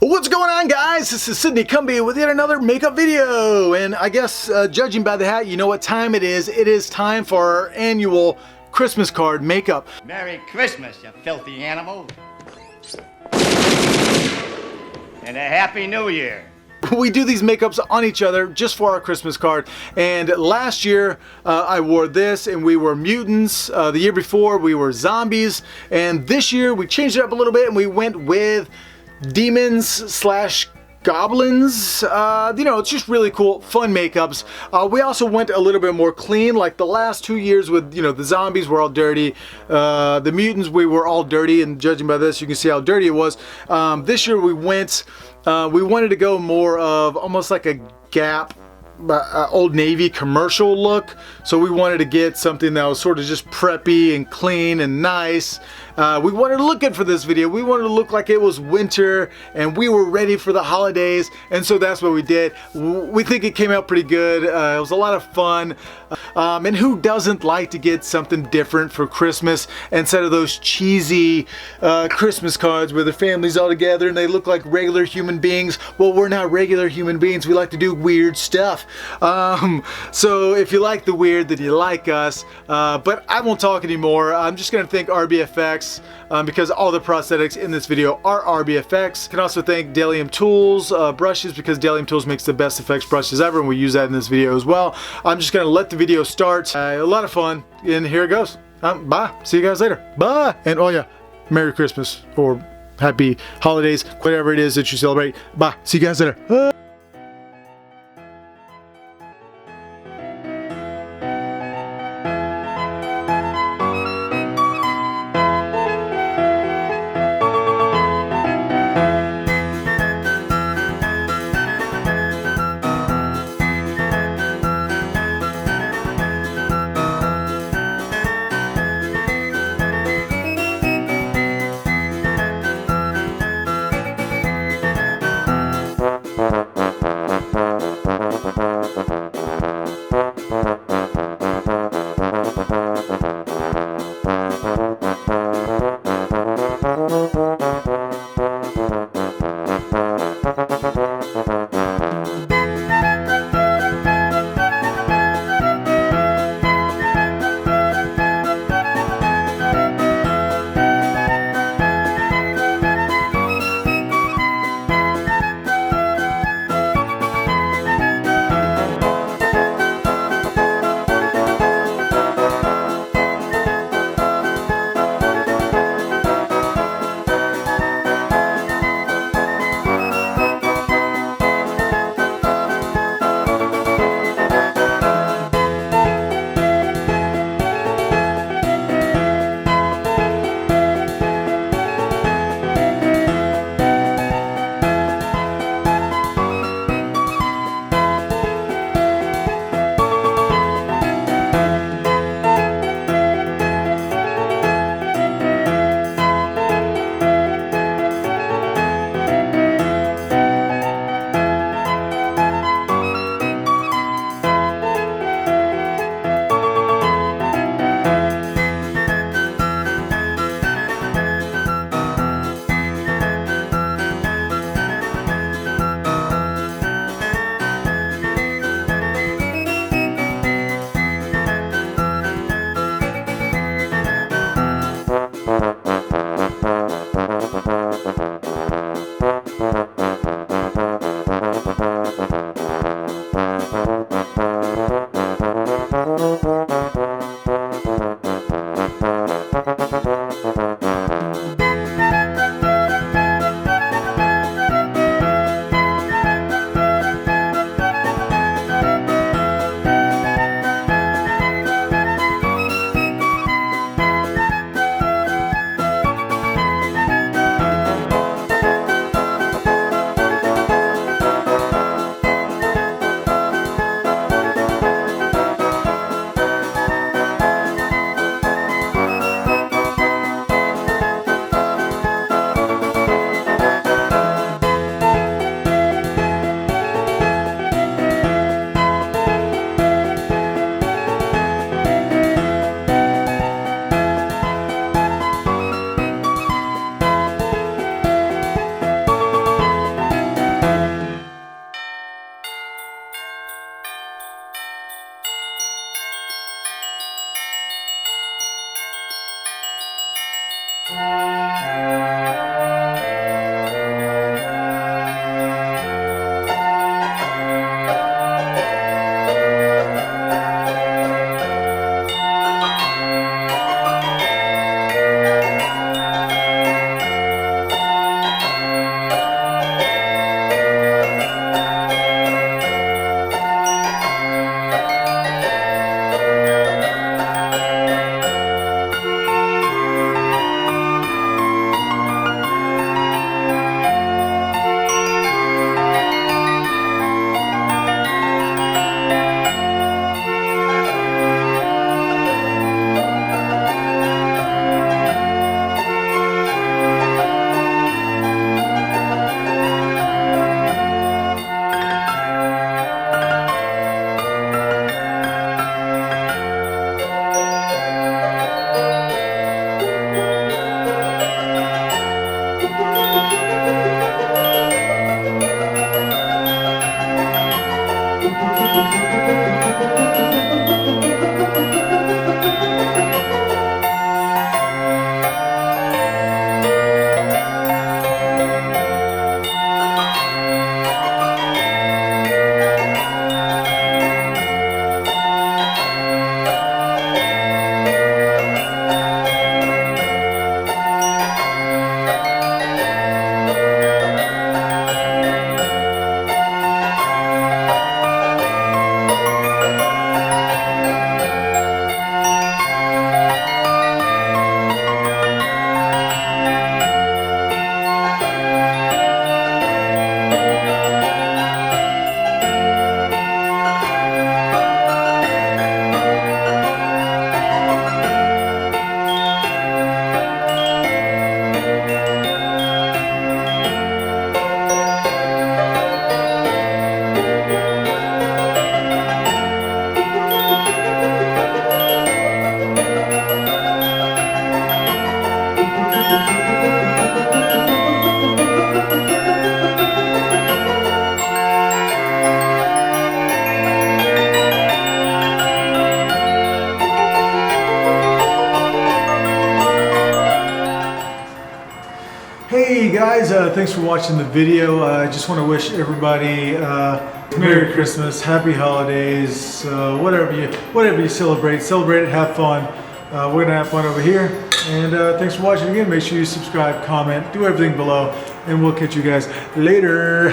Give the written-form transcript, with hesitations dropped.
What's going on, guys? This is Sidney Cumbie with yet another makeup video. And I guess, judging by the hat, you know what time it is. It is time for our annual Christmas card makeup. Merry Christmas, you filthy animal. And a Happy New Year. We do these makeups on each other just for our Christmas card. And last year I wore this and we were mutants. The year before we were zombies. And this year we changed it up a little bit and we went with demons slash goblins. You know, it's just really cool, fun makeups. We also went a little bit more clean, like the last 2 years with, you know, the zombies were all dirty. The mutants, we were all dirty, and judging by this, you can see how dirty it was. This year we went, we wanted to go more of almost like a Gap, Old Navy commercial look. So we wanted to get something that was sort of just preppy and clean and nice. We wanted to look good for this video. We wanted to look like it was winter and we were ready for the holidays, and so that's what we did. We think it came out pretty good. It was a lot of fun. And who doesn't like to get something different for Christmas instead of those cheesy Christmas cards where the family's all together and they look like regular human beings? Well, we're not regular human beings. We like to do weird stuff. So if you like the weird, then you like us. But I won't talk anymore. I'm just gonna thank RBFX because all the prosthetics in this video are RBFX. Can also thank Delium Tools brushes, because Delium Tools makes the best effects brushes ever, and we use that in this video as well. I'm just gonna let the video start. A lot of fun, and here it goes. Bye. See you guys later. Bye. And oh yeah, Merry Christmas or Happy Holidays, whatever it is that you celebrate. Bye. See you guys later. Hey guys, thanks for watching the video. I just want to wish everybody Merry Christmas, Happy Holidays, whatever you celebrate it, have fun. We're gonna have fun over here. And thanks for watching again. Make sure you subscribe, comment, do everything below, and we'll catch you guys later.